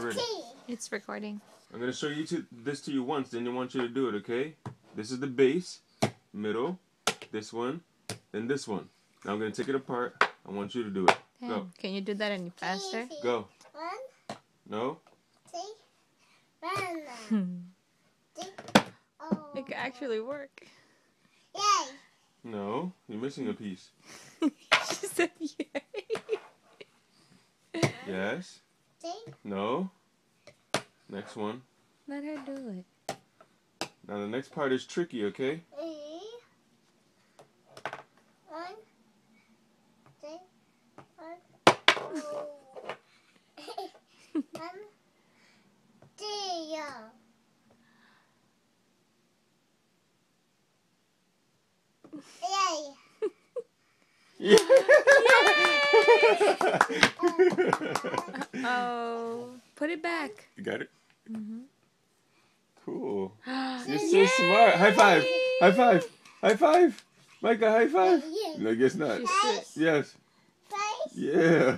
already. It's recording. I'm going to show this to you once, then I want you to do it, okay? This is the base, middle, this one, then this one. Now I'm going to take it apart. I want you to do it. Damn. Go. Can you do that any faster? Go. 1, No? 2, 1. It can actually work. Yay! No. You're missing a piece. She said yay. Yes. 3, No. Next one. Let her do it. Now the next part is tricky, okay? 1, 2, 1. 1, 2. Yay! Oh, put it back. You got it? Mm-hmm. Cool. You're so smart. High five. High five. High five. Micah, high five. No, I guess not. She's Yes. Face. Yeah.